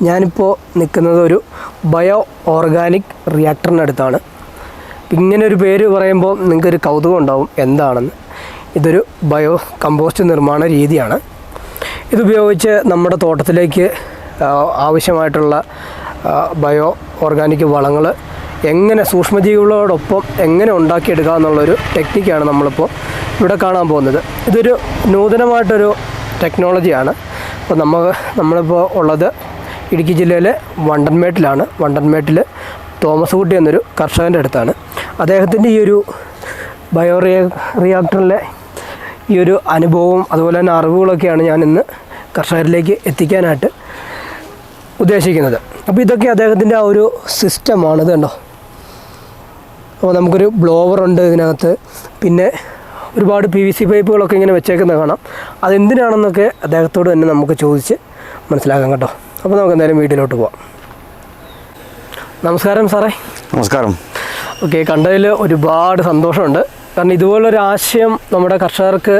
ഞാനിപ്പോൾ നിൽക്കുന്നത് ഒരു ബയോ ഓർഗാനിക് റിയാക്ടറിനടുത്താണ്. ഇങ്ങനെ ഒരു പേര് പറയുമ്പോൾ നിങ്ങൾക്കൊരു കൗതുകം ഉണ്ടാവും എന്താണെന്ന്. ഇതൊരു ബയോ കമ്പോസ്റ്റ് നിർമ്മാണ രീതിയാണ്. ഇതുപയോഗിച്ച് നമ്മുടെ തോട്ടത്തിലേക്ക് ആവശ്യമായിട്ടുള്ള ബയോ ഓർഗാനിക് വളങ്ങൾ എങ്ങനെ സൂക്ഷ്മജീവികളോടൊപ്പം എങ്ങനെ ഉണ്ടാക്കിയെടുക്കുക എന്നുള്ളൊരു ടെക്നിക്കാണ് നമ്മളിപ്പോൾ ഇവിടെ കാണാൻ പോകുന്നത്. ഇതൊരു നൂതനമായിട്ടൊരു ടെക്നോളജിയാണ്. അപ്പോൾ നമ്മളിപ്പോൾ ഉള്ളത് ഇടുക്കി ജില്ലയിലെ വണ്ടൻമേട്ടിലാണ്. വണ്ടൻമേട്ടിൽ തോമസ് കുട്ടി എന്നൊരു കർഷകൻ്റെ അടുത്താണ്. അദ്ദേഹത്തിൻ്റെ ഈ ഒരു ബയോ റിയാക്ടറിലെ ഈ ഒരു അനുഭവവും അതുപോലെ തന്നെ അറിവുകളൊക്കെയാണ് ഞാൻ ഇന്ന് കർഷകരിലേക്ക് എത്തിക്കാനായിട്ട് ഉദ്ദേശിക്കുന്നത്. അപ്പോൾ ഇതൊക്കെ അദ്ദേഹത്തിൻ്റെ ആ ഒരു സിസ്റ്റമാണ്. ഇത് കണ്ടോ. അപ്പോൾ നമുക്കൊരു ബ്ലോവറുണ്ട് ഇതിനകത്ത്, പിന്നെ ഒരുപാട് PVC പൈപ്പുകളൊക്കെ ഇങ്ങനെ വെച്ചേക്കുന്നത് കാണാം. അതെന്തിനാണെന്നൊക്കെ അദ്ദേഹത്തോട് തന്നെ നമുക്ക് ചോദിച്ച് മനസ്സിലാക്കാം കേട്ടോ. അപ്പോൾ നമുക്ക് എന്തായാലും വീട്ടിലോട്ട് പോവാം. നമസ്കാരം സാറേ. നമസ്കാരം. ഓക്കെ, കണ്ടതിൽ ഒരുപാട് സന്തോഷമുണ്ട്. കാരണം ഇതുപോലൊരു ആശയം നമ്മുടെ കർഷകർക്ക്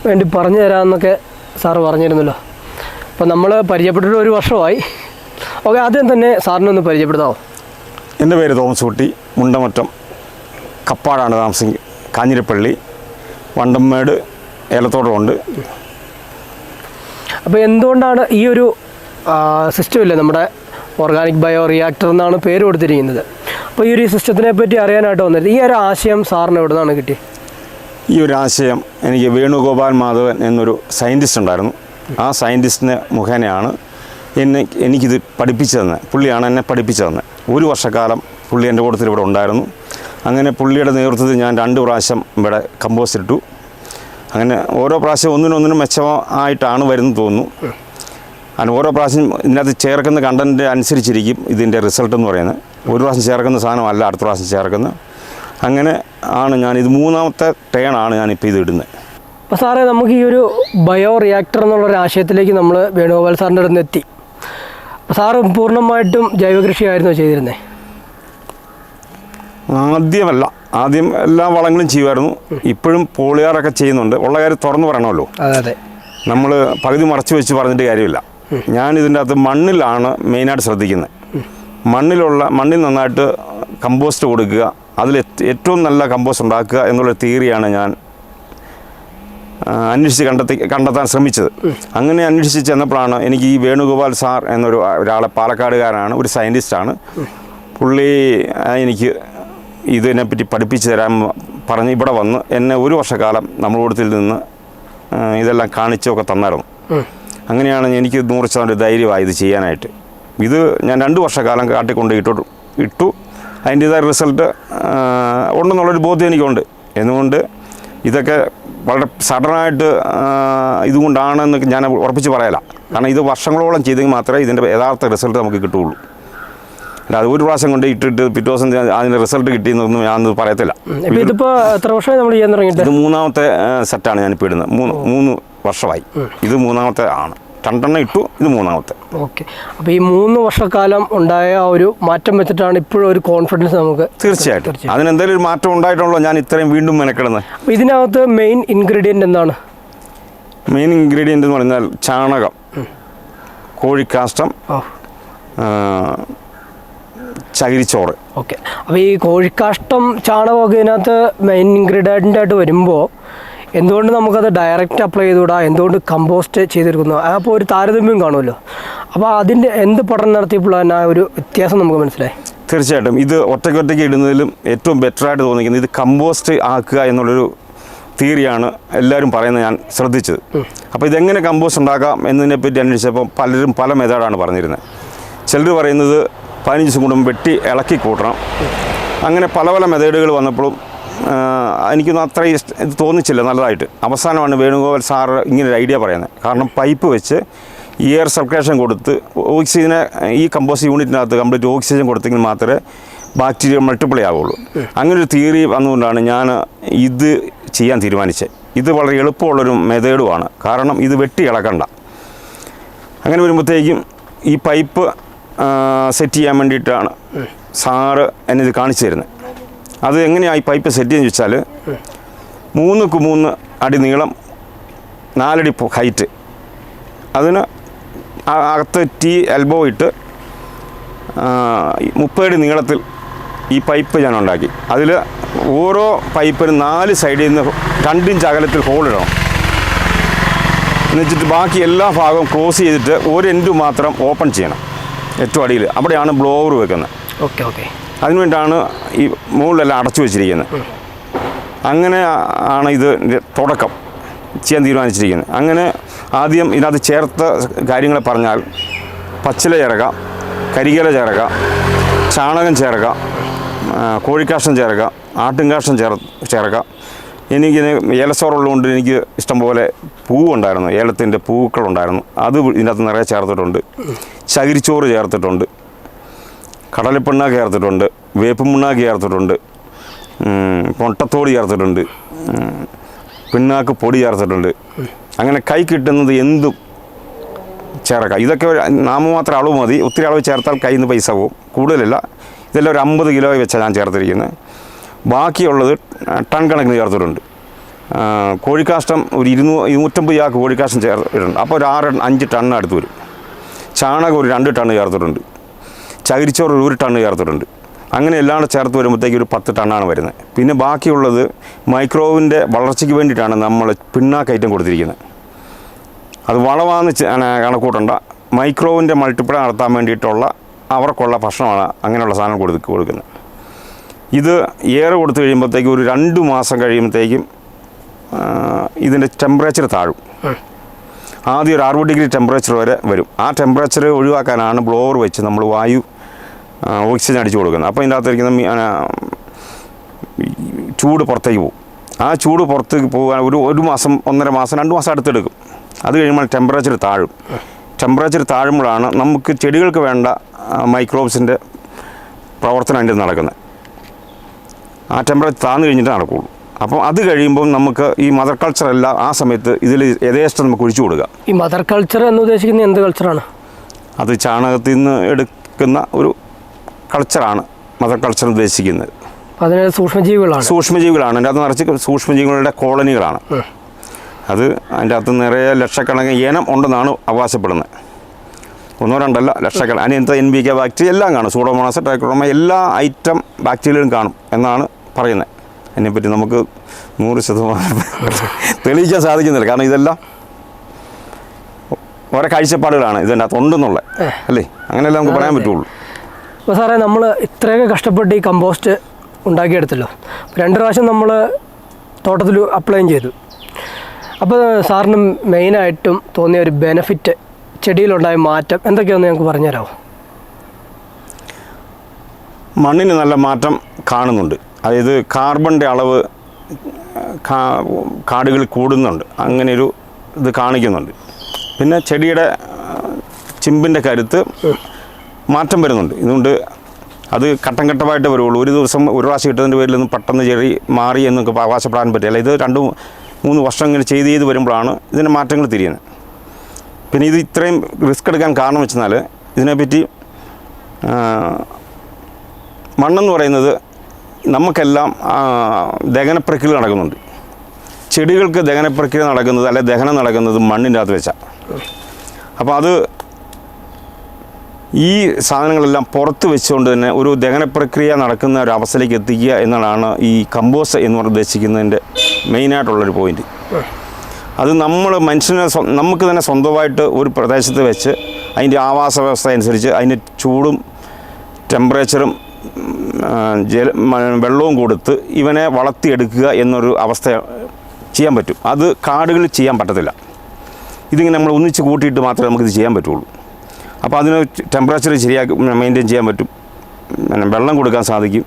വേണ്ടി പറഞ്ഞു തരാമെന്നൊക്കെ സാറ് പറഞ്ഞിരുന്നല്ലോ. അപ്പോൾ നമ്മൾ പരിചയപ്പെട്ടിട്ട് ഒരു വർഷമായി. ഓക്കെ, ആദ്യം തന്നെ സാറിനൊന്ന് പരിചയപ്പെടുത്താമോ? എൻ്റെ പേര് തോമസ് കുട്ടി, മുണ്ടമറ്റം കപ്പാടാണ് താമസിക്കുന്നത്. കാഞ്ഞിരപ്പള്ളി, വണ്ടമ്മേട്, ഏലത്തോട്ടമുണ്ട്. അപ്പോൾ എന്തുകൊണ്ടാണ് ഈ ഒരു സിസ്റ്റം ഇല്ലേ, നമ്മുടെ ഓർഗാനിക് ബയോ റിയാക്ടർ എന്നാണ് പേര് കൊടുത്തിരിക്കുന്നത്. അപ്പോൾ ഈ ഒരു സിസ്റ്റത്തിനെ പറ്റി അറിയാനായിട്ട് വന്നത്, ഈ ഒരു ആശയം സാറിന് എവിടെ നിന്നാണ് കിട്ടിയത്? ഈ ഒരു ആശയം എനിക്ക് വേണുഗോപാൽ മാധവൻ എന്നൊരു സയൻറ്റിസ്റ്റ് ഉണ്ടായിരുന്നു. ആ സയൻറ്റിസ്റ്റിന് മുഖേനയാണ് എനിക്കിത് പഠിപ്പിച്ചു തന്നെ. പുള്ളിയാണ് എന്നെ പഠിപ്പിച്ചു തന്നെ. ഒരു വർഷക്കാലം പുള്ളി എൻ്റെ കൂട്ടത്തിൽ ഇവിടെ ഉണ്ടായിരുന്നു. അങ്ങനെ പുള്ളിയുടെ നേതൃത്വത്തിൽ ഞാൻ 2 പ്രാവശ്യം ഇവിടെ കമ്പോസ്റ്റ് ഇട്ടു. അങ്ങനെ ഓരോ പ്രാവശ്യം ഒന്നിനൊന്നിനും മെച്ചമായിട്ടാണ് വരുന്നത് തോന്നുന്നു. അങ്ങനെ ഓരോ പ്രാവശ്യം ഇതിനകത്ത് ചേർക്കുന്ന കണ്ടൻറ്റ് അനുസരിച്ചിരിക്കും ഇതിൻ്റെ റിസൾട്ട് എന്ന് പറയുന്നത്. ഒരു പ്രാവശ്യം ചേർക്കുന്ന സാധനമല്ല അടുത്ത പ്രാവശ്യം ചേർക്കുന്നത്. അങ്ങനെ ആണ് ഞാനിത് 3ാമത്തെ ടേണാണ് ഞാനിപ്പോൾ ഇത് ഇടുന്നത്. അപ്പോൾ സാറേ, നമുക്ക് ഈ ഒരു ബയോ റിയാക്ടർ എന്നുള്ളൊരു ആശയത്തിലേക്ക് നമ്മൾ വേണുഗോപാൽ സാറിൻ്റെ അടുത്ത് എത്തി. അപ്പോൾ സാറ് പൂർണ്ണമായിട്ടും ജൈവകൃഷിയായിരുന്നു ചെയ്തിരുന്നത്? ആദ്യം എല്ലാ വളങ്ങളും ചെയ്യുമായിരുന്നു. ഇപ്പോഴും പോളിയാറൊക്കെ ചെയ്യുന്നുണ്ട്. ഉള്ള കാര്യം തുറന്നു പറയണമല്ലോ. അതെ. നമ്മൾ പകുതി മറച്ചു വെച്ച് പറഞ്ഞിട്ട് കാര്യമില്ല. ഞാൻ ഇതിൻ്റെ അകത്ത് മണ്ണിലാണ് മെയിനായിട്ട് ശ്രദ്ധിക്കുന്നത്. മണ്ണിൽ നന്നായിട്ട് കമ്പോസ്റ്റ് കൊടുക്കുക, അതിൽ ഏറ്റവും നല്ല കമ്പോസ്റ്റ് ഉണ്ടാക്കുക എന്നുള്ള തിയറിയാണ് ഞാൻ അന്വേഷിച്ച് കണ്ടെത്താൻ ശ്രമിച്ചത്. അങ്ങനെ അന്വേഷിച്ച് ചെന്നപ്പോഴാണ് എനിക്ക് ഈ വേണുഗോപാൽ സാർ ഒരാളെ, പാലക്കാടുകാരനാണ്, ഒരു സയൻറ്റിസ്റ്റാണ്. പുള്ളി എനിക്ക് ഇതിനെപ്പറ്റി പഠിപ്പിച്ചു തരാൻ പറഞ്ഞ് ഇവിടെ വന്ന് എന്നെ ഒരു വർഷക്കാലം നമ്മളോടത്തിൽ നിന്ന് ഇതെല്ലാം കാണിച്ചൊക്കെ തന്നായിരുന്നു. അങ്ങനെയാണ് എനിക്ക് 100% ധൈര്യമായി ഇത് ചെയ്യാനായിട്ട്. ഇത് ഞാൻ 2 വർഷക്കാലം കാട്ടിക്കൊണ്ട് ഇട്ടു. അതിൻ്റേതായ റിസൾട്ട് ഉണ്ടെന്നുള്ളൊരു ബോധ്യം എനിക്കുണ്ട്. എന്നുകൊണ്ട് ഇതൊക്കെ വളരെ സഡനായിട്ട് ഇതുകൊണ്ടാണെന്ന് ഞാൻ ഉറപ്പിച്ച് പറയല. കാരണം ഇത് വർഷങ്ങളോളം ചെയ്തെങ്കിൽ മാത്രമേ ഇതിൻ്റെ യഥാർത്ഥ റിസൾട്ട് നമുക്ക് കിട്ടുകയുള്ളൂ. അല്ല, അത് ഒരു പ്രാവശ്യം കൊണ്ട് ഇട്ടിട്ട് പിറ്റേ ദിവസം അതിൻ്റെ റിസൾട്ട് കിട്ടിയെന്നൊന്നും ഞാനൊന്നും പറയത്തില്ല. ഇതിപ്പോൾ എത്ര വർഷമായി നമ്മൾ ചെയ്യാൻ തുടങ്ങിയിട്ട്? ഇത് 3ാമത്തെ സെറ്റാണ് ഞാനിപ്പോൾ ഇടുന്നത്. 3 വർഷമായി. ഇത് 3ാമത്തെ ആണ്. 2 ഇട്ടു, ഇത് 3ാമത്തെ. ഓക്കെ. അപ്പോൾ ഈ 3 വർഷക്കാലം ഉണ്ടായ ആ ഒരു മാറ്റം വെച്ചിട്ടാണ് ഇപ്പോഴും ഒരു കോൺഫിഡൻസ് നമുക്ക്? തീർച്ചയായിട്ടും അതിനെന്തെങ്കിലും ഒരു മാറ്റം ഉണ്ടായിട്ടുള്ളൂ. ഞാൻ ഇത്രയും വീണ്ടും മെനക്കിടുന്നത്. അപ്പോൾ ഇതിനകത്ത് മെയിൻ ഇൻഗ്രീഡിയൻ്റ് എന്താണ്? മെയിൻ ഇൻഗ്രീഡിയൻ്റ് എന്ന് പറഞ്ഞാൽ ചാണകം, കോഴിക്കാഷ്ടം, ചകിരിച്ചോറ്. ഓക്കെ. അപ്പോൾ ഈ കോഴിക്കാഷ്ടം, ചാണകമൊക്കെ ഇതിനകത്ത് മെയിൻ ഇൻഗ്രീഡിയൻ്റ് ആയിട്ട് വരുമ്പോൾ എന്തുകൊണ്ട് നമുക്കത് ഡയറക്റ്റ് അപ്ലൈ ചെയ്തുകൂടാ? എന്തുകൊണ്ട് കമ്പോസ്റ്റ് ചെയ്തെടുക്കുന്നു? അപ്പോൾ ഒരു താരതമ്യം കാണുമല്ലോ. അപ്പോൾ അതിൻ്റെ എന്ത് പഠനം നടത്തിയപ്പോഴാണ് ആ ഒരു വ്യത്യാസം നമുക്ക് മനസ്സിലായി? തീർച്ചയായിട്ടും ഇത് ഒറ്റയ്ക്ക് ഇടുന്നതിലും ഏറ്റവും ബെറ്ററായിട്ട് തോന്നിക്കുന്നത് ഇത് കമ്പോസ്റ്റ് ആക്കുക എന്നുള്ളൊരു തിയറിയാണ് എല്ലാവരും പറയുന്നത് ഞാൻ ശ്രദ്ധിച്ചത്. അപ്പോൾ ഇതെങ്ങനെ കമ്പോസ്റ്റ് ഉണ്ടാക്കാം എന്നതിനെപ്പറ്റി അന്വേഷിച്ചപ്പോൾ പലരും പല മെത്തേഡാണ് പറഞ്ഞിരുന്നത്. ചിലർ പറയുന്നത് 15 ദിവസം കൂടുമ്പോൾ വെട്ടി ഇളക്കി കൂട്ടണം. അങ്ങനെ പല മെത്തേഡുകൾ വന്നപ്പോഴും എനിക്കൊന്നും അത്ര ഇത് തോന്നിച്ചില്ല നല്ലതായിട്ട്. അവസാനമാണ് വേണുഗോപാൽ സാറ് ഇങ്ങനൊരു ഐഡിയ പറയുന്നത്. കാരണം പൈപ്പ് വെച്ച് എയർ സർക്കുലേഷൻ കൊടുത്ത് ഓക്സിജനെ ഈ കമ്പോസ്റ്റ് യൂണിറ്റിനകത്ത് കംപ്ലീറ്റ് ഓക്സിജൻ കൊടുത്തെങ്കിൽ മാത്രമേ ബാക്ടീരിയ മൾട്ടിപ്ലൈ ആവുള്ളൂ. അങ്ങനൊരു തിയറി വന്നുകൊണ്ടാണ് ഞാൻ ഇത് ചെയ്യാൻ തീരുമാനിച്ചത്. ഇത് വളരെ എളുപ്പമുള്ളൊരു മെത്തേഡുമാണ്. കാരണം ഇത് വെട്ടി ഇളക്കണ്ട. അങ്ങനെ വരുമ്പോഴത്തേക്കും ഈ പൈപ്പ് സെറ്റ് ചെയ്യാൻ വേണ്ടിയിട്ടാണ് സാറ് എന്നെ ഇത് കാണിച്ചു തരുന്നത്. അത് എങ്ങനെയാണ് ഈ പൈപ്പ് സെറ്റ് ചെയ്യുന്നത് വെച്ചാൽ 3x3 അടി നീളം, 4 അടി ഹൈറ്റ്, അതിന് അകത്ത് T എൽബോ ഇട്ട് 30 അടി നീളത്തിൽ ഈ പൈപ്പ് ഞാൻ ഉണ്ടാക്കി. അതിൽ ഓരോ പൈപ്പിനും 4 സൈഡിൽ നിന്ന് 2 ഇഞ്ച് അകലത്തിൽ ഹോളിടണം. എന്നുവെച്ചിട്ട് ബാക്കി എല്ലാ ഭാഗവും ക്ലോസ് ചെയ്തിട്ട് ഒരു എൻഡ് മാത്രം ഓപ്പൺ ചെയ്യണം ഏറ്റവും അടിയിൽ. അവിടെയാണ് ബ്ലോവർ വെക്കുന്നത്. Okay okay. അതിനുവേണ്ടിയാണ് ഈ മുകളിലെല്ലാം അടച്ചു വെച്ചിരിക്കുന്നത്. അങ്ങനെ ആണ് ഇത് തുടക്കം ചെയ്യാൻ തീരുമാനിച്ചിരിക്കുന്നത്. അങ്ങനെ ആദ്യം ഇതിനകത്ത് ചേർത്ത കാര്യങ്ങൾ പറഞ്ഞാൽ പച്ചില ചേർക്കാം, കരികില ചേർക്കാം, ചാണകം ചേർക്കാം, കോഴിക്കാഷ്ടം ചേർക്കാം, ആട്ടിൻകാഷ്ടം ചേർക്കാം. എനിക്കിന് ഏലച്ചോറുള്ളതുകൊണ്ട് എനിക്ക് ഇഷ്ടംപോലെ പൂവുണ്ടായിരുന്നു, ഏലത്തിൻ്റെ പൂക്കളുണ്ടായിരുന്നു. അത് ഇതിനകത്ത് നിറയെ ചേർത്തിട്ടുണ്ട്. ചകിരിച്ചോറ് ചേർത്തിട്ടുണ്ട്, കടലപ്പിണ്ണാക്ക് ചേർത്തിട്ടുണ്ട്, വേപ്പുമുണ്ണാക്ക് ചേർത്തിട്ടുണ്ട്, പൊട്ടത്തോട് ചേർത്തിട്ടുണ്ട്, പിണ്ണാക്ക് പൊടി ചേർത്തിട്ടുണ്ട്. അങ്ങനെ കൈ കിട്ടുന്നത് എന്തും ചേർക്കാം. ഇതൊക്കെ നാമമാത്ര അളവ് മതി. ഒത്തിരി അളവ് ചേർത്താൽ കയ്യിൽ നിന്ന് പൈസ പോകും. കൂടുതലല്ല. ഇതെല്ലാം ഒരു 50 കിലോ വെച്ചാണ് ഞാൻ ചേർത്തിരിക്കുന്നത്. ബാക്കിയുള്ളത് ടൺ കണക്കിന് ചേർത്തിട്ടുണ്ട്. കോഴിക്കാഷ്ടം ഒരു 250 ചാക്ക് കോഴിക്കാഷ്ടം ചേർത്തിട്ടുണ്ട്. അപ്പോൾ ഒരു 5 ടണ്ണ് അടുത്ത് വരും. ചാണകം ഒരു 2 ടണ്ണ് ചേർത്തിട്ടുണ്ട്. ചകിരിച്ചോറ് 1 ടണ്ണ് ചേർത്തിട്ടുണ്ട്. അങ്ങനെ എല്ലാം ചേർത്ത് വരുമ്പോഴത്തേക്ക് ഒരു 10 ടണ്ണാണ് വരുന്നത്. പിന്നെ ബാക്കിയുള്ളത് മൈക്രോവിൻ്റെ വളർച്ചയ്ക്ക് വേണ്ടിയിട്ടാണ് നമ്മൾ പിണ്ണാക്ക് ഐറ്റം കൊടുത്തിരിക്കുന്നത്. അത് വളമാണെന്ന് കണക്കൂട്ടണ്ട. മൈക്രോവിൻ്റെ മൾട്ടിപ്പിൾ നടത്താൻ വേണ്ടിയിട്ടുള്ള അവർക്കുള്ള ഭക്ഷണമാണ് അങ്ങനെയുള്ള സാധനം കൊടുക്കുന്നത്. ഇത് ഏറെ കൊടുത്തു കഴിയുമ്പോഴത്തേക്കും ഒരു 2 മാസം കഴിയുമ്പോഴത്തേക്കും ഇതിൻ്റെ ടെമ്പറേച്ചർ താഴും. ആദ്യം ഒരു 60 ഡിഗ്രി ടെമ്പറേച്ചർ വരെ വരും. ആ ടെമ്പറേച്ചർ ഒഴിവാക്കാനാണ് ബ്ലോവർ വെച്ച് നമ്മൾ ഓക്സിജൻ അടിച്ചു കൊടുക്കുന്നത്. അപ്പോൾ ഇതിൻ്റെ അകത്തിരിക്കുന്ന ചൂട് പുറത്തേക്ക് പോകും. ആ ചൂട് പുറത്തേക്ക് പോകാൻ ഒരു മാസം, 1.5 മാസം, 2 മാസം അടുത്തെടുക്കും. അത് കഴിയുമ്പോൾ ടെമ്പറേച്ചർ താഴും. ടെമ്പറേച്ചർ താഴുമ്പോഴാണ് നമുക്ക് ചെടികൾക്ക് വേണ്ട മൈക്രോബ്സിൻ്റെ പ്രവർത്തനം അതിൻ്റെ നടക്കുന്നത്. ആ ടെമ്പറേച്ചർ താഴ്ന്നു കഴിഞ്ഞിട്ട് നടക്കുകയുള്ളൂ. അപ്പം അത് കഴിയുമ്പം നമുക്ക് ഈ മദർ കൾച്ചർ എല്ലാം ആ സമയത്ത് ഇതിൽ യഥേഷ്ടം നമുക്ക് ഒഴിച്ചു കൊടുക്കുക. ഈ മദർ കൾച്ചർ എന്ന് ഉദ്ദേശിക്കുന്നത് എന്ത് കൾച്ചറാണ്? അത് ചാണകത്തിൽ നിന്ന് എടുക്കുന്ന ഒരു കൾച്ചറാണ് മദർ കൾച്ചർ ഉദ്ദേശിക്കുന്നത്. അതിന് സൂക്ഷ്മജീവികളാണ് അതിൻ്റെ അകത്ത് നിറച്ച് സൂക്ഷ്മജീവികളുടെ കോളനികളാണ്. അത് അതിൻ്റെ അകത്ത് നിറയെ ലക്ഷക്കണക്കിന് ഇനം ഉണ്ടെന്നാണ് അവകാശപ്പെടുന്നത്. 1 2 അല്ല, ലക്ഷക്കണക്കിന്. അതിനകത്ത് NPK ബാക്ടീരിയ എല്ലാം കാണും. സൂഡോമോണാസ്, ട്രൈക്കോഡർമ എല്ലാ ഐറ്റം ബാക്ടീരിയകളും കാണും എന്നാണ് പറയുന്നത്. അതിനെപ്പറ്റി നമുക്ക് 100% തെളിയിക്കാൻ സാധിക്കുന്നില്ല. കാരണം ഇതെല്ലാം ഓരോ കാഴ്ചപ്പാടുകളാണ് ഇതിൻ്റെ അകത്ത് ഉണ്ടെന്നുള്ളത്, അല്ലേ? അങ്ങനെയല്ല നമുക്ക് പറയാൻ പറ്റുള്ളൂ. അപ്പോൾ സാറേ, നമ്മൾ ഇത്രയൊക്കെ കഷ്ടപ്പെട്ട് ഈ കമ്പോസ്റ്റ് ഉണ്ടാക്കിയെടുത്തല്ലോ. 2 പ്രാവശ്യം നമ്മൾ തോട്ടത്തിൽ അപ്ലൈ ചെയ്തു. അപ്പോൾ സാറിന് മെയിനായിട്ടും തോന്നിയ ഒരു ബെനിഫിറ്റ്, ചെടിയിലുണ്ടായ മാറ്റം എന്തൊക്കെയാണെന്ന് ഞങ്ങൾക്ക് പറഞ്ഞുതരാമോ? മണ്ണിന് നല്ല മാറ്റം കാണുന്നുണ്ട്. അതായത് കാർബണിൻ്റെ അളവ് കാടുകളിൽ കൂടുന്നുണ്ട്. അങ്ങനെയൊരു ഇത് കാണിക്കുന്നുണ്ട്. പിന്നെ ചെടിയുടെ ചിമ്പിൻ്റെ കരുത്ത് മാറ്റം വരുന്നുണ്ട്. ഇതുകൊണ്ട് അത് ഘട്ടം ഘട്ടമായിട്ട് വരുള്ളൂ. ഒരു ദിവസം ഒരു പ്രാവശ്യം ഇട്ടതിൻ്റെ പേരിലൊന്നും പെട്ടെന്ന് ചെടി മാറി എന്നൊക്കെ അവകാശപ്പെടാൻ പറ്റില്ല. ഇത് 2-3 വർഷം ഇങ്ങനെ ചെയ്ത് വരുമ്പോഴാണ് ഇതിൻ്റെ മാറ്റങ്ങൾ തിരിയുന്നത്. പിന്നെ ഇത് ഇത്രയും റിസ്ക് എടുക്കാൻ കാരണം വെച്ചാൽ ഇതിനെപ്പറ്റി മണ്ണെന്ന് പറയുന്നത് നമുക്കെല്ലാം ദഹനപ്രക്രിയ നടക്കുന്നുണ്ട്. ചെടികൾക്ക് ദഹനപ്രക്രിയ നടക്കുന്നത്, അല്ലെ ദഹനം നടക്കുന്നത് മണ്ണിൻ്റെ അകത്ത് വെച്ചാൽ. അപ്പോൾ അത് ഈ സാധനങ്ങളെല്ലാം പുറത്ത് വെച്ചുകൊണ്ട് തന്നെ ഒരു ദഹനപ്രക്രിയ നടക്കുന്ന ഒരു അവസ്ഥയിലേക്ക് എത്തിക്കുക എന്നതാണ് ഈ കമ്പോസ്റ്റ് എന്ന് ഉദ്ദേശിക്കുന്നതിൻ്റെ മെയിനായിട്ടുള്ളൊരു പോയിൻറ്റ്. അത് നമ്മൾ മനുഷ്യനെ നമുക്ക് തന്നെ സ്വന്തമായിട്ട് ഒരു പ്രദേശത്ത് വെച്ച് അതിൻ്റെ ആവാസ വ്യവസ്ഥ അനുസരിച്ച് അതിൻ്റെ ചൂടും ടെമ്പറേച്ചറും വെള്ളവും കൊടുത്ത് ഇവനെ വളർത്തിയെടുക്കുക എന്നൊരു അവസ്ഥ ചെയ്യാൻ പറ്റും. അത് കാടുകളിൽ ചെയ്യാൻ പറ്റത്തില്ല. ഇതിങ്ങനെ നമ്മൾ ഒന്നിച്ച് കൂട്ടിയിട്ട് മാത്രമേ നമുക്കിത് ചെയ്യാൻ പറ്റുള്ളൂ. അപ്പോൾ അതിന് ടെമ്പറേച്ചർ ശരിയാക്കി മെയിൻറ്റെയിൻ ചെയ്യാൻ പറ്റും. പിന്നെ വെള്ളം കൊടുക്കാൻ സാധിക്കും,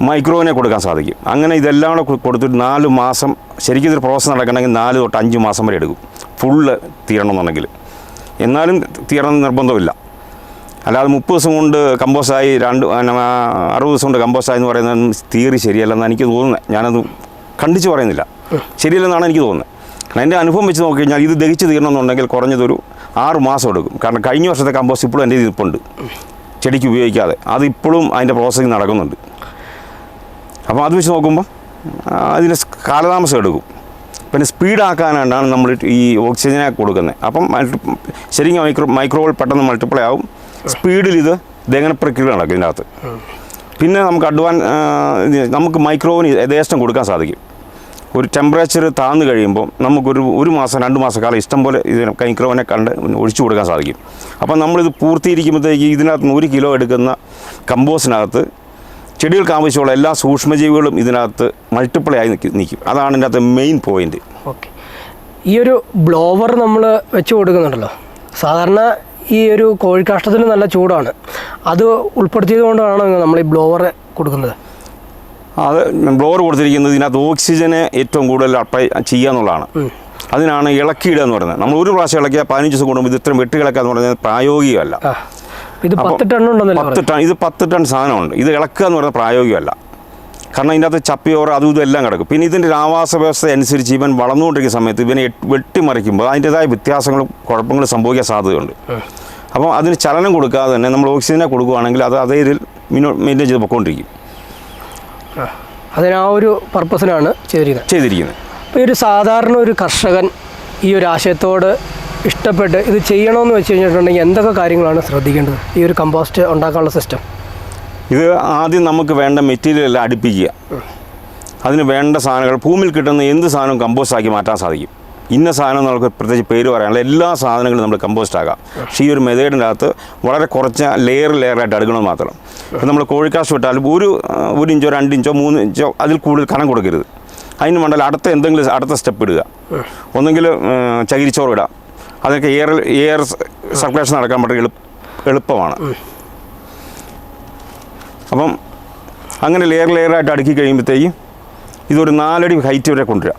മൈക്രോവിനെ കൊടുക്കാൻ സാധിക്കും. അങ്ങനെ ഇതെല്ലാം കൂടെ കൊടുത്തിട്ട് 4 മാസം, ശരിക്കും ഇതൊരു പ്രോസസ്സ് നടക്കണമെങ്കിൽ 4 തൊട്ട് 5 മാസം വരെ എടുക്കും ഫുള്ള് തീരണമെന്നുണ്ടെങ്കിൽ. എന്നാലും തീരണം നിർബന്ധമില്ല. അല്ലാതെ 30 ദിവസം കൊണ്ട് കമ്പോസ്റ്റായി 60 ദിവസം കൊണ്ട് കമ്പോസ്റ്റായി എന്ന് പറയുന്നത് തിയറി ശരിയല്ലെന്നാണ് എനിക്ക് തോന്നുന്നത്. ഞാനത് കണ്ടിച്ച് പറയുന്നില്ല, ശരിയല്ലെന്നാണ് എനിക്ക് തോന്നുന്നത്. കാരണം എൻ്റെ അനുഭവം വെച്ച് നോക്കിക്കഴിഞ്ഞാൽ ഇത് ദഹിച്ച് തീരണമെന്നുണ്ടെങ്കിൽ കുറഞ്ഞതൊരു 6 മാസം എടുക്കും. കാരണം കഴിഞ്ഞ വർഷത്തെ കമ്പോസ്റ്റ് ഇപ്പോഴും എൻ്റെ ഇരിപ്പുണ്ട്, ചെടിക്ക് ഉപയോഗിക്കാതെ. അതിപ്പോഴും അതിൻ്റെ പ്രോസസ്സിങ് നടക്കുന്നുണ്ട്. അപ്പോൾ അത് വെച്ച് നോക്കുമ്പോൾ അതിന് കാലതാമസം എടുക്കും. പിന്നെ സ്പീഡാക്കാനാണ് നമ്മൾ ഈ ഓക്സിജനെ കൊടുക്കുന്നത്. അപ്പം ശരിക്കും മൈക്രോവേവ് പെട്ടെന്ന് മൾട്ടിപ്ലൈ ആവും. സ്പീഡിൽ ഇത് ദഹന പ്രക്രിയ നടക്കും ഇതിനകത്ത്. പിന്നെ നമുക്ക് നമുക്ക് മൈക്രോവേവിന് യഥേഷ്ടം കൊടുക്കാൻ സാധിക്കും. ഒരു ടെമ്പറേച്ചർ താഴ്ന്നു കഴിയുമ്പോൾ നമുക്കൊരു മാസം 2 മാസക്കാലം ഇഷ്ടം പോലെ ഇതിന് മൈക്രോവേവിനെ ഒഴിച്ചു കൊടുക്കാൻ സാധിക്കും. അപ്പം നമ്മളിത് പൂർത്തീകരിക്കുമ്പോഴത്തേക്ക് ഇതിനകത്ത് 100 കിലോ എടുക്കുന്ന കമ്പോസ്റ്റിനകത്ത് ചെടികൾക്ക് ആവശ്യമുള്ള എല്ലാ സൂക്ഷ്മജീവികളും ഇതിനകത്ത് മൾട്ടിപ്ലൈ ആയി നിൽക്കും. അതാണ് ഇതിനകത്ത് മെയിൻ പോയിന്റ്. ഓക്കെ, ഈ ഒരു ബ്ലോവർ നമ്മൾ വെച്ച് കൊടുക്കുന്നുണ്ടല്ലോ, സാധാരണ ഈ ഒരു കോഴിക്കാഷ്ടത്തിന് നല്ല ചൂടാണ്, അത് ഉൾപ്പെടുത്തിയത് കൊണ്ടാണ് നമ്മൾ ഈ ബ്ലോവർ കൊടുക്കുന്നത്. അത് ബ്ലോവർ കൊടുത്തിരിക്കുന്നത് ഇതിനകത്ത് ഓക്സിജനെ ഏറ്റവും കൂടുതൽ അപ്ലൈ ചെയ്യുക എന്നുള്ളതാണ്. അതിനാണ് ഇളക്കിയിടുക എന്ന് പറയുന്നത്. നമ്മൾ ഒരു പ്രാവശ്യം ഇളക്കിയാൽ 15 ദിവസം കൂടുമ്പോൾ ഇത് ഇത്രയും വെട്ടിയിളക്കുക എന്ന് പറയുന്നത് പ്രായോഗികമല്ല. ഇത് 10 ടൺ ഉണ്ടെന്നല്ലോ. 10 ടൺ, ഇത് 10 ടൺ സാധനമുണ്ട്. ഇത് ഇളക്കുക എന്ന് പറയുന്നത് പ്രായോഗികമല്ല. കാരണം ഇതിൻ്റെ അകത്ത് ചപ്പിയോറ് അതും ഇതും എല്ലാം കിടക്കും. പിന്നെ ഇതിൻ്റെ ഒരു ആവാസ വ്യവസ്ഥ അനുസരിച്ച് ഇവൻ വളർന്നുകൊണ്ടിരിക്കുന്ന സമയത്ത് ഇവനെ വെട്ടിമറിക്കുമ്പോൾ അതിൻ്റെതായ വ്യത്യാസങ്ങളും കുഴപ്പങ്ങളും സംഭവിക്കാൻ സാധ്യതയുണ്ട്. അപ്പം അതിന് ചലനം കൊടുക്കാതെ തന്നെ നമ്മൾ ഓക്സിജനെ കൊടുക്കുകയാണെങ്കിൽ അത് അതേ ഇതിൽ മെയിൻറ്റെയിൻ ചെയ്ത് പൊയ്ക്കൊണ്ടിരിക്കും. അതിന് ആ ഒരു പർപ്പസിനാണ് ചെയ്തിരിക്കുന്നത്. അപ്പോൾ ഈ ഒരു സാധാരണ ഒരു കർഷകൻ ഈ ഒരു ആശയത്തോട് ഇഷ്ടപ്പെട്ട് ഇത് ചെയ്യണമെന്ന് വെച്ച് കഴിഞ്ഞിട്ടുണ്ടെങ്കിൽ എന്തൊക്കെ കാര്യങ്ങളാണ് ശ്രദ്ധിക്കേണ്ടത് ഈ ഒരു കമ്പോസ്റ്റ് ഉണ്ടാക്കാനുള്ള സിസ്റ്റം? ഇത് ആദ്യം നമുക്ക് വേണ്ട മെറ്റീരിയൽ എല്ലാം അടുപ്പിക്കുക. അതിന് വേണ്ട സാധനങ്ങൾ ഭൂമിയിൽ കിട്ടുന്ന എന്ത് സാധനവും കമ്പോസ്റ്റ് ആക്കി മാറ്റാൻ സാധിക്കും. ഇന്ന സാധനം നമുക്ക് പ്രത്യേകിച്ച് പേര് പറയാനുള്ള എല്ലാ സാധനങ്ങളും നമ്മൾ കമ്പോസ്റ്റ് ആകാം. പക്ഷേ ഈ ഒരു മെത്തേഡിൻ്റെ അകത്ത് വളരെ കുറച്ച് ലെയറായിട്ട് അടുക്കണമെന്ന് മാത്രം. ഇപ്പം നമ്മൾ കോഴിക്കാഷ്ടം ഇട്ടാലും ഒരു ഇഞ്ചോ 2 ഇഞ്ചോ 3 ഇഞ്ചോ അതിൽ കൂടുതൽ കനം കൊടുക്കരുത്. അതിന് വേണ്ടല്ല അടുത്ത സ്റ്റെപ്പ് ഇടുക. ഒന്നെങ്കിൽ ചകിരിച്ചോറ് ഇടാം. അതൊക്കെ എയർ സർക്കുലേഷൻ നടക്കാൻ വളരെ എളുപ്പമാണ്. അപ്പം അങ്ങനെ ലെയറായിട്ട് അടുക്കി കഴിയുമ്പോഴത്തേക്കും ഇതൊരു 4 അടി ഹൈറ്റ് വരെ കൊണ്ടുവരിക.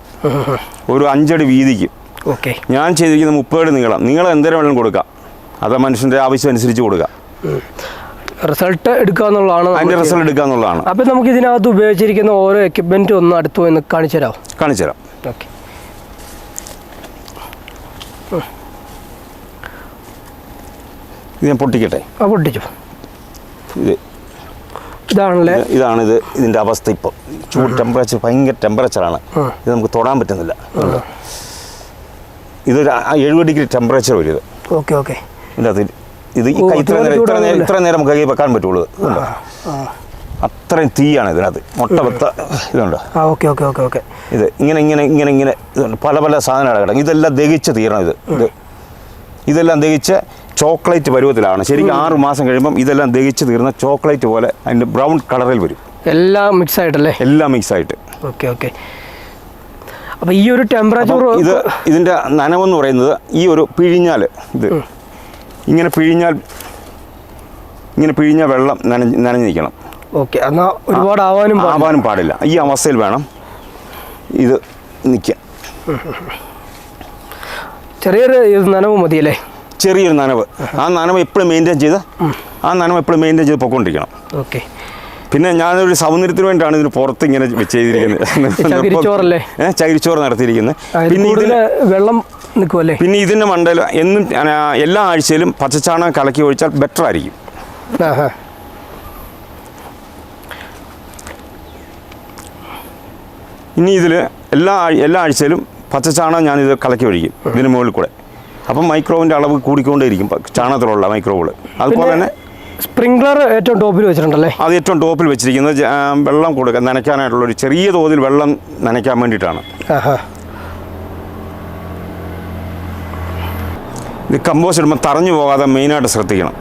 ഒരു 5 അടി വീതിക്ക്. ഓക്കെ, ഞാൻ ചെയ്തിരിക്കുന്നത് 30 അടി നീളം എന്തേലും വെള്ളം കൊടുക്കാം. അത് മനുഷ്യൻ്റെ ആവശ്യം അനുസരിച്ച് കൊടുക്കുക. റിസൾട്ട് എടുക്കുക എന്നുള്ളതാണ്, അതിൻ്റെ റിസൾട്ട് എടുക്കുക എന്നുള്ളതാണ്. അപ്പം നമുക്ക് ഇതിനകത്ത് ഉപയോഗിച്ചിരിക്കുന്ന ഓരോ എക്യുപ്മെൻറ്റും ഒന്ന് അടുത്ത് പോയി കാണിച്ചു തരാം. ഓക്കെ, ഇത് ഞാൻ പൊട്ടിക്കട്ടെ? പൊട്ടിച്ചു. ഇതാണിത് ഇതിൻ്റെ അവസ്ഥ. ഇപ്പോൾ ചൂട് ടെമ്പറേച്ചർ ഭയങ്കര ടെമ്പറേച്ചറാണ്. ഇത് നമുക്ക് തൊടാൻ പറ്റുന്നില്ല. ഇതൊരു 70 ഡിഗ്രി ടെമ്പറേച്ചർ വരും ഇത്. ഓക്കെ, ഇതിൻ്റെ അകത്ത് ഇത് ഇത്ര നേരം നമുക്ക് കൈ വെക്കാൻ പറ്റുള്ളൂ. അത്രയും തീയാണ് ഇതിനകത്ത്. മുട്ട വെത്ത ഇതുണ്ട്. ഇത് ഇങ്ങനെ ഇതുണ്ട്. പല സാധനങ്ങൾ കിടക്കും. ഇതെല്ലാം ദഹിച്ച് തീരണം. ഇതെല്ലാം ദഹിച്ച് ചോക്ലേറ്റ് പരുവത്തിലാണ്. ശരിക്കും 6 മാസം കഴിയുമ്പം ഇതെല്ലാം ദഹിച്ച് തീർന്ന ചോക്ലേറ്റ് പോലെ അതിൻ്റെ ബ്രൗൺ കളറിൽ വരും. എല്ലാം മിക്സ് ആയിട്ടല്ലേ? എല്ലാം മിക്സ് ആയിട്ട്. ഓക്കെ. അപ്പോൾ ഈ ഒരു ടെമ്പറേച്ചർ ഇതിൻ്റെ നനവെന്ന് പറയുന്നത് ഈ ഒരു പിഴിഞ്ഞാൽ ഇങ്ങനെ പിഴിഞ്ഞാൽ വെള്ളം നനഞ്ഞ് നിൽക്കണം. ഓക്കെ, എന്നാൽ ഒരുപാട് ആവാനും പാടില്ല. ഈ അവസ്ഥയിൽ വേണം ഇത് നിൽക്കാൻ. ചെറിയൊരു നനവ് മതിയല്ലേ? ചെറിയൊരു നനവ്. ആ നനവ് എപ്പോഴും മെയിൻറ്റെയിൻ ചെയ്ത് പൊയ്ക്കൊണ്ടിരിക്കണം. ഓക്കെ. പിന്നെ ഞാനൊരു സൗന്ദര്യത്തിന് വേണ്ടിയാണ് ഇതിന് പുറത്ത് ഇങ്ങനെ ചകിരിച്ചോറല്ലേ? ചകിരിച്ചോറ് നടത്തിയിരിക്കുന്നത്. പിന്നെ ഇതിന് വെള്ളം നിൽക്കുമല്ലേ? പിന്നെ ഇതിൻ്റെ മണ്ടയിൽ എന്നും എല്ലാ ആഴ്ചയിലും പച്ചച്ചാണകം കലക്കി ഒഴിച്ചാൽ ബെറ്റർ ആയിരിക്കും. ഇനി ഇതിൽ എല്ലാ ആഴ്ചയിലും പച്ചച്ചാണകം ഞാനിത് കലക്കി ഒഴിക്കും ഇതിന് മുകളിൽ കൂടെ. അപ്പം മൈക്രോവിൻ്റെ അളവ് കൂടിക്കൊണ്ടേയിരിക്കും, ചാണകത്തിലുള്ള മൈക്രോവുകൾ. അതുപോലെ തന്നെ സ്പ്രിംഗ്ലർ ഏറ്റവും ടോപ്പിൽ വെച്ചിട്ടുണ്ടല്ലേ? അത് ഏറ്റവും ടോപ്പിൽ വെച്ചിരിക്കുന്നത് വെള്ളം കൊടുക്കാൻ, നനയ്ക്കാനായിട്ടുള്ളൊരു ചെറിയ തോതിൽ വെള്ളം നനയ്ക്കാൻ വേണ്ടിയിട്ടാണ്. ഇത് കമ്പോസ്റ്റ് ഇടുമ്പോൾ തറഞ്ഞു പോകാതെ മെയിനായിട്ട് ശ്രദ്ധിക്കണം.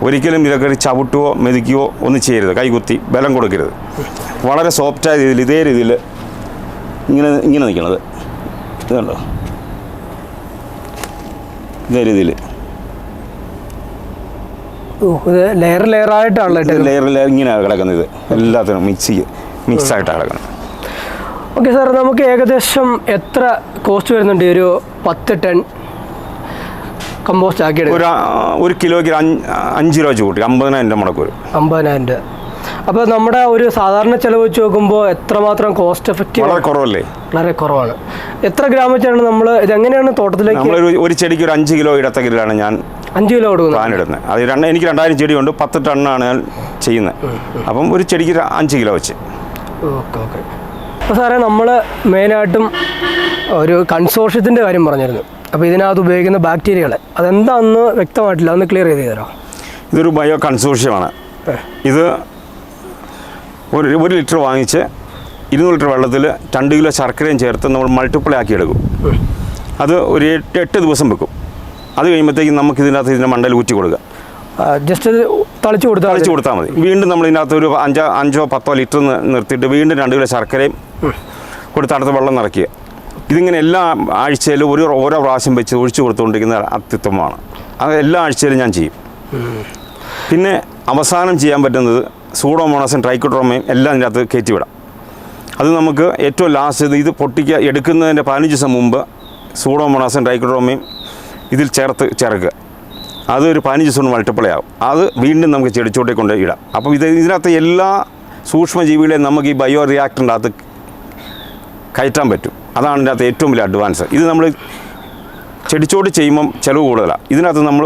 ഒരിക്കലും ഇതൊക്കെ ചവിട്ടുകയോ മെതിക്കുകയോ ഒന്നും ചെയ്യരുത്. കൈകുത്തി ബലം കൊടുക്കരുത്. വളരെ സോഫ്റ്റായ രീതിയിൽ ഇതേ രീതിയിൽ ഇങ്ങനെ നിൽക്കണത് ഇതുണ്ടോ? ഇതേ രീതിയിൽ ലെയറായിട്ടാണല്ലോ. ലെയർ ഇങ്ങനെയാണ് കിടക്കുന്നത്. ഇത് എല്ലാത്തിനും മിക്സായിട്ടാണ് കിടക്കുന്നത്. ഓക്കെ സാർ, നമുക്ക് ഏകദേശം എത്ര കോസ്റ്റ് വരുന്നുണ്ട് ഒരു 10 ടൺ കമ്പോസ്റ്റ് ആക്കി? ഒരു കിലോയ്ക്ക് 5 രൂപ വെച്ച് കൂട്ടി 50,000 മുടക്ക് വരും. 50,000 രൂപ. അപ്പോൾ നമ്മുടെ ഒരു സാധാരണ ചിലവ് വെച്ച് നോക്കുമ്പോൾ എത്രമാത്രം കോസ്റ്റ് എഫക്റ്റീവ്? വളരെ കുറവല്ലേ? വളരെ കുറവാണ്. എത്ര ഗ്രാം വെച്ചാണ് നമ്മൾ ഇതെങ്ങനെയാണ് തോട്ടത്തിലേക്ക്? ഒരു ചെടിക്ക് ഒരു 5 കിലോ ഇടത്തക്കിലാണ് ഞാൻ 5 കിലോ പ്ലാൻ ഇടുന്നത്. അത് എനിക്ക് 2000 ചെടിയുണ്ട്. 10 ടണ്ണാണ് ഞാൻ ചെയ്യുന്നത്. അപ്പം ഒരു ചെടിക്ക് 5 കിലോ വെച്ച്. ഓക്കെ. അപ്പോൾ സാറേ, നമ്മൾ മെയിനായിട്ടും ഒരു കൺസോർഷ്യത്തിൻ്റെ കാര്യം പറഞ്ഞിരുന്നു. അപ്പോൾ ഇതിനകത്ത് ഉപയോഗിക്കുന്ന ബാക്ടീരിയകൾ അതെന്താണെന്ന് വ്യക്തമായിട്ടില്ല, ഒന്ന് ക്ലിയർ ചെയ്ത് തരാം. ഇതൊരു ബയോ കൺസോർഷ്യമാണ്. ഇത് ഒരു ലിറ്റർ വാങ്ങിച്ച് 200 ലിറ്റർ വെള്ളത്തിൽ 2 കിലോ ശർക്കരയും ചേർത്ത് നമ്മൾ മൾട്ടിപ്ലൈ ആക്കി എടുക്കും. അത് ഒരു 8 ദിവസം വെക്കും. അത് കഴിയുമ്പോഴത്തേക്കും നമുക്ക് ഇതിൻ്റെ മണ്ടയിൽ ഊറ്റി കൊടുക്കുക. ജസ്റ്റ് തളിച്ച് കൊടുത്താൽ മതി. വീണ്ടും നമ്മൾ ഇതിനകത്ത് ഒരു 5-10 ലിറ്റർ നിർത്തിയിട്ട് വീണ്ടും 2 കിലോ ശർക്കരയും കൊടുത്ത് അടുത്ത വെള്ളം നിറയ്ക്കുക. ഇതിങ്ങനെ എല്ലാ ആഴ്ചയിലും ഓരോ പ്രാവശ്യം വെച്ച് ഒഴിച്ചു കൊടുത്തുകൊണ്ടിരിക്കുന്ന അത്യുത്തമമാണ്. അത് എല്ലാ ആഴ്ചയിലും ഞാൻ ചെയ്യും. പിന്നെ അവസാനം ചെയ്യാൻ പറ്റുന്നത് സൂഡോമോണസും ട്രൈക്കോഡർമയും എല്ലാം ഇതിനകത്ത് കയറ്റിവിടാം. അത് നമുക്ക് ഏറ്റവും ലാസ്റ്റ് ഇത് എടുക്കുന്നതിൻ്റെ 15 ദിവസം മുമ്പ് സൂഡോമോണസും ട്രൈക്കോഡർമയും ഇതിൽ ചേർക്കുക. അതൊരു 15 ദിവസം കൊണ്ട് മൾട്ടിപ്ലൈ ആകും. അത് വീണ്ടും നമുക്ക് ചെടിച്ചോട്ടിൽ കൊണ്ട് ഇടാം. അപ്പോൾ ഇതിനകത്ത് എല്ലാ സൂക്ഷ്മജീവികളെയും നമുക്ക് ഈ ബയോ റിയാക്ടറിൻ്റെ അകത്ത് കയറ്റാൻ പറ്റും. അതാണ് ഇതിനകത്ത് ഏറ്റവും വലിയ അഡ്വാൻസ്. ഇത് നമ്മൾ ചെടിച്ചോട്ട് ചെയ്യുമ്പം ചിലവ് കൂടുതലാണ്. ഇതിനകത്ത് നമ്മൾ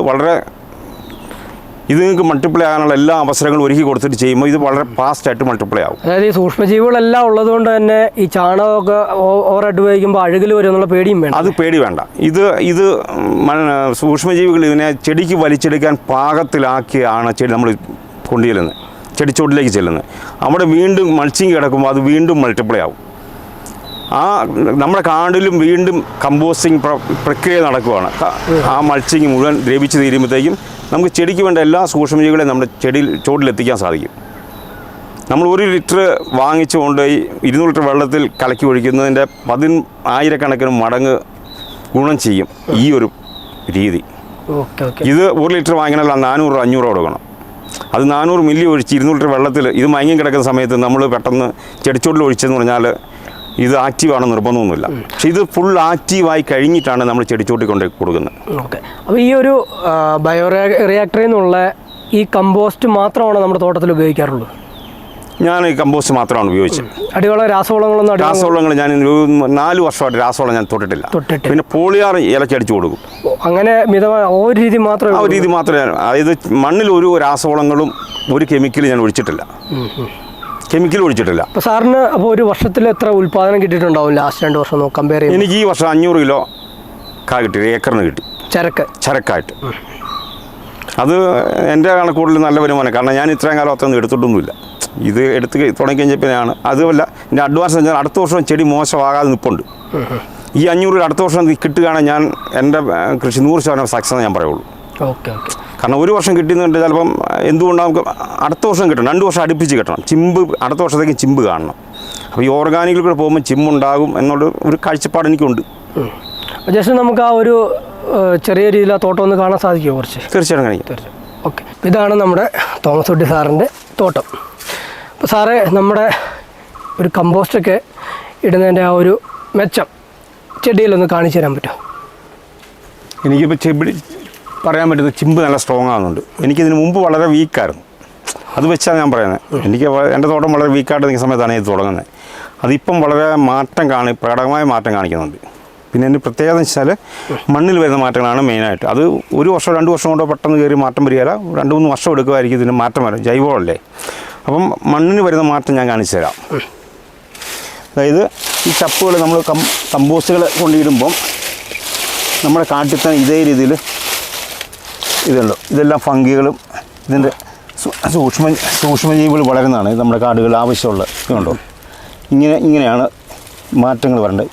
ഇത് നിങ്ങൾക്ക് മൾട്ടിപ്ലൈ ആകാനുള്ള എല്ലാ അവസരങ്ങളും ഒരുക്കി കൊടുത്തിട്ട് ചെയ്യുമ്പോൾ ഇത് വളരെ ഫാസ്റ്റായിട്ട് മൾട്ടിപ്ലൈ ആകും. അതായത് ഈ സൂക്ഷ്മജീവികളെല്ലാം ഉള്ളതുകൊണ്ട് തന്നെ ഈ ചാണകമൊക്കെ ഓവറായിട്ട് ഉപയോഗിക്കുമ്പോൾ അഴുകൽ വരും എന്നുള്ള പേടിയും വേണ്ട. അത് പേടി വേണ്ട. ഇത് സൂക്ഷ്മജീവികൾ ഇതിനെ ചെടിക്ക് വലിച്ചെടുക്കാൻ പാകത്തിലാക്കിയാണ് ചെടി നമ്മൾ കൊണ്ടുചെല്ലുന്നത്, ചെടിച്ചോട്ടിലേക്ക് ചെല്ലുന്നത്. അവിടെ വീണ്ടും മൾച്ചിങ് കിടക്കുമ്പോൾ അത് വീണ്ടും മൾട്ടിപ്ലൈ ആവും. നമ്മുടെ കാടിലും വീണ്ടും കമ്പോസ്റ്റിംഗ് പ്രക്രിയ നടക്കുകയാണ്. ആ മൾച്ചിങ് മുഴുവൻ ദ്രവിച്ച് തീരുമ്പോഴത്തേക്കും നമുക്ക് ചെടിക്ക് വേണ്ട എല്ലാ സൂക്ഷ്മജീവികളെയും നമ്മുടെ ചോട്ടിലെത്തിക്കാൻ സാധിക്കും. നമ്മൾ 1 ലിറ്റർ വാങ്ങിച്ചു കൊണ്ടുപോയി 200 ലിറ്റർ വെള്ളത്തിൽ കലക്കി ഒഴിക്കുന്നതിൻ്റെ 10,000 മടങ്ങ് ഗുണം ചെയ്യും ഈ ഒരു രീതി. ഇത് 1 ലിറ്റർ വാങ്ങിക്കണമല്ല 400-500 കൊടുക്കണം. അത് 400 മില്ലി ഒഴിച്ച് 200 ലിറ്റർ വെള്ളത്തിൽ ഇത് മയങ്ങി കിടക്കുന്ന സമയത്ത് നമ്മൾ പെട്ടെന്ന് ചെടിച്ചോട്ടിൽ ഒഴിച്ചെന്ന് പറഞ്ഞാൽ ഇത് ആക്റ്റീവാണെന്ന് നിർബന്ധമൊന്നുമില്ല. പക്ഷേ ഇത് ഫുൾ ആക്റ്റീവായി കഴിഞ്ഞിട്ടാണ് നമ്മൾ ചെടിച്ചോട്ടി കൊണ്ട് കൊടുക്കുന്നത്. ഓക്കെ. അപ്പോൾ ഈ ഒരു ബയോ റിയാക്ടറിൽ നിന്നുള്ള ഈ കമ്പോസ്റ്റ് മാത്രമാണ് നമ്മുടെ തോട്ടത്തിൽ ഉപയോഗിക്കാറുള്ളത്? ഞാൻ ഈ കമ്പോസ്റ്റ് മാത്രമാണ് ഉപയോഗിച്ചത്. അടിവളം രാസവളങ്ങൾ ഞാൻ 4 വർഷമായിട്ട് രാസവളം ഞാൻ തൊട്ടിട്ടില്ല. പിന്നെ പോളിയാർ ഇലക്ക് അടിച്ചു കൊടുക്കും. അങ്ങനെ മിതമായ ഒരു രീതി മാത്രമേ അതായത് മണ്ണിൽ ഒരു രാസവളങ്ങളും ഒരു കെമിക്കലും ഞാൻ ഒഴിച്ചിട്ടില്ല. അപ്പോൾ സാറിന് അപ്പോൾ ഒരു വർഷത്തിൽ എത്ര ഉൽപ്പാദനം കിട്ടിയിട്ടുണ്ടാവും ലാസ്റ്റ് 2 വർഷം കമ്പയർ ചെയ്യുമ്പോൾ? എനിക്ക് ഈ വർഷം 500 കിലോ കിട്ടി, ഏക്കറിന് കിട്ടി, ചരക്കായിട്ട്. അത് എൻ്റെ കണക്കൂടൽ നല്ല വരുമാനം. കാരണം ഞാൻ ഇത്രയും കാലം അത്രയൊന്നും എടുത്തിട്ടൊന്നുമില്ല. ഇത് എടുത്ത് തുടങ്ങിക്കഴിഞ്ഞപ്പോഴാണ്. അതുമല്ല എൻ്റെ അഡ്വാൻസ് വെച്ചാൽ അടുത്ത വർഷം ചെടി മോശമാകാതെ നിൽപ്പുണ്ട്. ഈ 500 അടുത്ത വർഷം കിട്ടുകയാണെങ്കിൽ ഞാൻ എൻ്റെ കൃഷി 100% സക്സസ് ഞാൻ പറയുള്ളൂ. കാരണം ഒരു വർഷം കിട്ടിയെന്നുണ്ട് ചിലപ്പം എന്തുകൊണ്ടാണ് നമുക്ക് അടുത്ത വർഷം കിട്ടണം, 2 വർഷം അടുപ്പിച്ച് കിട്ടണം. അടുത്ത വർഷത്തേക്ക് ചിമ്പ് കാണണം. അപ്പോൾ ഈ ഓർഗാനിക്കിൽ കൂടെ പോകുമ്പോൾ ചിമ്പുണ്ടാകും എന്നുള്ള ഒരു കാഴ്ചപ്പാട് എനിക്കുണ്ട്. ജസ്റ്റ് നമുക്ക് ആ ഒരു ചെറിയ രീതിയിൽ ആ തോട്ടം ഒന്ന് കാണാൻ സാധിക്കുമോ? തീർച്ചയായിട്ടും കാണിക്കും. ഓക്കെ. ഇതാണ് നമ്മുടെ തോമസ് കുട്ടി സാറിൻ്റെ തോട്ടം. അപ്പോൾ സാറേ, നമ്മുടെ ഒരു കമ്പോസ്റ്റൊക്കെ ഇടുന്നതിൻ്റെ ആ ഒരു മെച്ചം ചെടിയിലൊന്ന് കാണിച്ചു തരാൻ പറ്റുമോ? എനിക്കിപ്പോൾ പറയാൻ പറ്റുന്നത് ചിമ്പ് നല്ല സ്ട്രോങ് ആകുന്നുണ്ട്. എനിക്കിതിന് മുമ്പ് വളരെ വീക്കായിരുന്നു. അത് വെച്ചാണ് ഞാൻ പറയുന്നത്. എൻ്റെ തോട്ടം വളരെ വീക്കായിട്ട് നിൽക്കുന്ന സമയത്താണ് ഇത് തുടങ്ങുന്നത്. അതിപ്പം വളരെ പ്രകടമായ മാറ്റം കാണിക്കുന്നുണ്ട്. പിന്നെ എൻ്റെ പ്രത്യേകത എന്ന് വെച്ചാൽ മണ്ണിൽ വരുന്ന മാറ്റങ്ങളാണ് മെയിനായിട്ട്. അത് 1 വർഷം 2 വർഷം കൊണ്ടോ പെട്ടെന്ന് കയറി മാറ്റം വരികയില്ല. 2-3 വർഷം എടുക്കുമായിരിക്കും ഇതിന് മാറ്റം വരും. ജൈവമല്ലേ. അപ്പം മണ്ണിന് വരുന്ന മാറ്റം ഞാൻ കാണിച്ചു തരാം. അതായത് ഈ ചപ്പുകൾ നമ്മൾ കമ്പോസ്റ്റുകൾ കൊണ്ടിടുമ്പം നമ്മുടെ കാട്ടിൽ തന്നെ ഇതേ രീതിയിൽ ഇതുണ്ടോ, ഇതെല്ലാം ഫംഗികളും ഇതിൻ്റെ സൂക്ഷ്മജീവികൾ വളരുന്നതാണ്. ഇത് നമ്മുടെ കാടുകൾ ആവശ്യമുള്ള ഇതുണ്ടോ. ഇങ്ങനെയാണ് മാറ്റങ്ങൾ വരേണ്ടത്.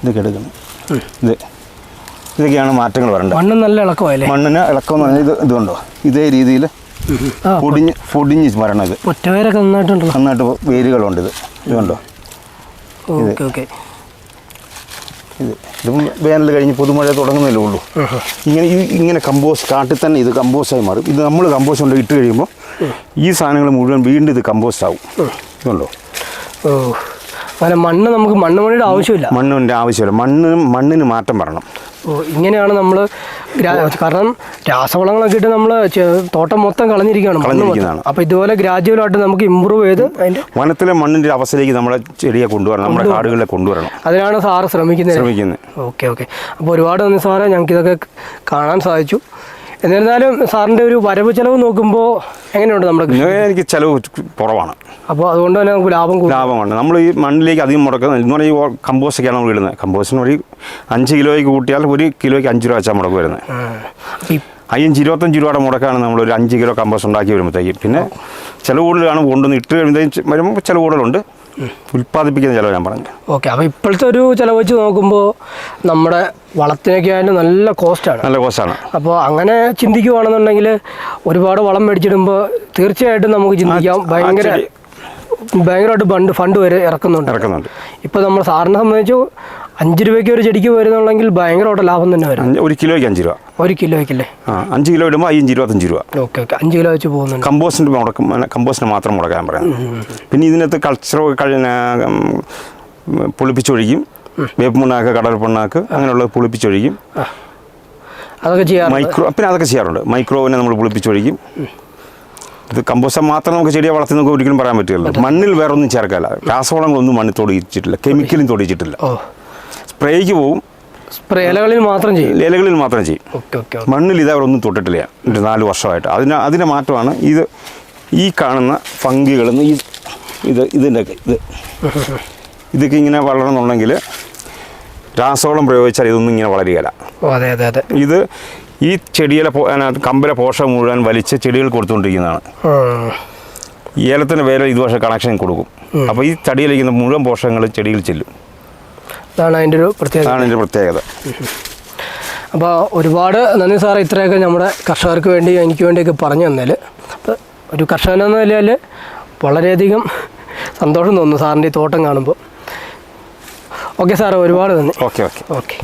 ഇതൊക്കെ എടുക്കുന്നത് ഇതൊക്കെയാണ് മാറ്റങ്ങൾ വരേണ്ടത്. മണ്ണിന് ഇളക്കം എന്ന് പറഞ്ഞാൽ ഇതുണ്ടോ, ഇതേ രീതിയിൽ പൊടിഞ്ഞ് വരണം. ഇത് നന്നായിട്ട് വേരുകളുണ്ട്. ഇതുണ്ടോ, ഇതിപ്പം വേനൽ കഴിഞ്ഞ് പുതുമഴ തുടങ്ങുന്നതല്ലേ ഉള്ളൂ. ഇങ്ങനെ കമ്പോസ്റ്റ് കാട്ടിൽ തന്നെ ഇത് കമ്പോസ്റ്റായി മാറും. ഇത് നമ്മൾ കമ്പോസ്റ്റ് കൊണ്ട് ഇട്ട് കഴിയുമ്പോൾ ഈ സാധനങ്ങൾ മുഴുവൻ വീണ്ടും ഇത് കമ്പോസ്റ്റ് ആവും. ഇതുണ്ടോ. മണ്ണ് നമുക്ക് മണ്ണിൻ്റെ ആവശ്യമില്ല. മണ്ണിന് മാറ്റം വരണം. ഇങ്ങനെയാണ് നമ്മൾ, കാരണം രാസവളങ്ങളൊക്കെ ഇട്ട് നമ്മൾ തോട്ടം മൊത്തം കളഞ്ഞിരിക്കുകയാണ്. അപ്പോൾ ഇതുപോലെ ഗ്രാജുവലായിട്ട് നമുക്ക് ഇമ്പ്രൂവ് ചെയ്ത് അതിൻ്റെ വനത്തിലെ മണ്ണിൻ്റെ അവസ്ഥയിലേക്ക് നമ്മളെ ചെടിയെ കൊണ്ടുവരണം, നമ്മുടെ കാടുകളെ കൊണ്ടുവരണം. അതിനാണ് സാറ് ശ്രമിക്കുന്നത്. ഓക്കെ. അപ്പോൾ ഒരുപാട് നന്ദി സാറേ, ഞങ്ങൾക്ക് ഇതൊക്കെ കാണാൻ സാധിച്ചു. എന്നിരുന്നാലും സാറിൻ്റെ ഒരു വരവ് ചെലവ് നോക്കുമ്പോൾ എങ്ങനെയുണ്ട് നമ്മുടെ കൃഷി? എനിക്ക് ചിലവ് കുറവാണ്. അപ്പോൾ അതുകൊണ്ട് തന്നെ നമുക്ക് ലാഭമാണ്. നമ്മൾ ഈ മണ്ണിലേക്ക് അധികം മുടക്കുന്നത് എന്ന് പറഞ്ഞാൽ ഈ കമ്പോസ്റ്റൊക്കെയാണ് നമ്മൾ ഇടുന്നത്. കമ്പോസ്റ്റിന് ഒരു 5 കിലോയ്ക്ക് കൂട്ടിയാൽ 1 കിലോയ്ക്ക് 5 രൂപ വെച്ചാൽ മുടക്ക് വരുന്നത്. 25 രൂപയുടെ മുടക്കാണ് നമ്മൾ ഒരു 5 കിലോ കമ്പോസ്റ്റ് ഉണ്ടാക്കി വരുമ്പോഴത്തേക്കും. പിന്നെ ചിലവ് കൂടുതലാണ്, കൊണ്ടുവന്ന് ഇട്ട് വരുമ്പോൾ ചിലവ് കൂടുതലുണ്ട്. ഉൽപ്പാദിപ്പിക്കുന്ന ചിലവ് ഞാൻ പറഞ്ഞു. ഓക്കെ. അപ്പോൾ ഇപ്പോഴത്തെ ഒരു ചിലവ് വെച്ച് നോക്കുമ്പോൾ നമ്മുടെ വളത്തിനൊക്കെ ആയാലും നല്ല കോസ്റ്റാണ്. നല്ല കോസ്റ്റാണ്. അപ്പോൾ അങ്ങനെ ചിന്തിക്കുവാണെന്നുണ്ടെങ്കിൽ ഒരുപാട് വളം മേടിച്ചിടുമ്പോൾ തീർച്ചയായിട്ടും നമുക്ക് ചിന്തിക്കാം ഭയങ്കരമായിട്ട് ഫണ്ട് വരെ ഇറക്കുന്നുണ്ട്. ഇപ്പോൾ നമ്മൾ സാറിനെ സംബന്ധിച്ച് 5 രൂപയ്ക്ക് ഒരു ചെടിക്ക് വരുന്നുണ്ടെങ്കിൽ ഭയങ്കരമായിട്ട് ലാഭം തന്നെ വരും. 1 കിലോയ്ക്ക് 5 രൂപ. 1 കിലോയ്ക്കല്ലേ? 5 കിലോ ഇടുമ്പോൾ 25 രൂപ. ഓക്കെ. 5 കിലോ വെച്ച് പോകുന്നുണ്ട്. കമ്പോസ്റ്റിന് മാത്രം മുടക്കാൻ പറയാം. പിന്നെ ഇതിനകത്ത് പുളിപ്പിച്ചൊഴിക്കും. വേപ്പുണ്ണാക്ക്, കടൽപ്പിണ്ണാക്ക് അങ്ങനെയുള്ളത് പുളിപ്പിച്ചൊഴിക്കും. അതൊക്കെ ചെയ്യാറുണ്ട്. പിന്നെ അതൊക്കെ ചെയ്യാറുണ്ട്. മൈക്രോവിനെ നമ്മൾ പുളിപ്പിച്ചൊഴിക്കും. ഇത് കമ്പോസ്റ്റ് മാത്രം നമുക്ക് ചെടിയെ വളർത്തി നമുക്ക് ഒരിക്കലും പറയാൻ പറ്റില്ല. മണ്ണിൽ വേറെ ഒന്നും ചേർക്കാല്ല. രാസവളങ്ങളൊന്നും മണ്ണിൽ തൊടിയിച്ചിട്ടില്ല, കെമിക്കലും തൊടിയിച്ചിട്ടില്ല. സ്പ്രേക്ക് പോകും. ഇലകളിൽ മാത്രം ചെയ്യും. മണ്ണിൽ ഇതവരൊന്നും തൊട്ടിട്ടില്ല 4 വർഷമായിട്ട്. അതിൻ്റെ മാറ്റമാണ് ഈ കാണുന്ന ഫംഗികളെന്ന് ഇതൊക്കെ ഇങ്ങനെ വളരണമെന്നുണ്ടെങ്കിൽ രാസവളം പ്രയോഗിച്ചാൽ ഇതൊന്നും ഇങ്ങനെ വളരുകയില്ല. ഇത് ഈ ചെടിയിലെ കമ്പിലെ പോഷകം മുഴുവൻ വലിച്ച് ചെടികൾ കൊടുത്തുകൊണ്ടിരിക്കുന്നതാണ്. ഏലത്തിൻ്റെ വേല ഇതുവരെ കണക്ഷൻ കൊടുക്കും. അപ്പോൾ ഈ ചെടിയിലിരിക്കുന്ന മുഴുവൻ പോഷകങ്ങൾ ചെടിയിൽ ചെല്ലും. അതാണ് അതിൻ്റെ ഒരു പ്രത്യേകത. അപ്പോൾ ഒരുപാട് നന്ദി സാറേ, ഇത്രയൊക്കെ നമ്മുടെ കർഷകർക്ക് വേണ്ടി എനിക്ക് വേണ്ടിയൊക്കെ പറഞ്ഞു തന്നതിൽ. അപ്പോൾ ഒരു കർഷകനെന്ന നിലയിൽ വളരെയധികം സന്തോഷം തോന്നുന്നു സാറിൻ്റെ ഈ തോട്ടം കാണുമ്പോൾ. ഓക്കെ സാറേ, ഒരുപാട് നന്ദി. ഓക്കെ.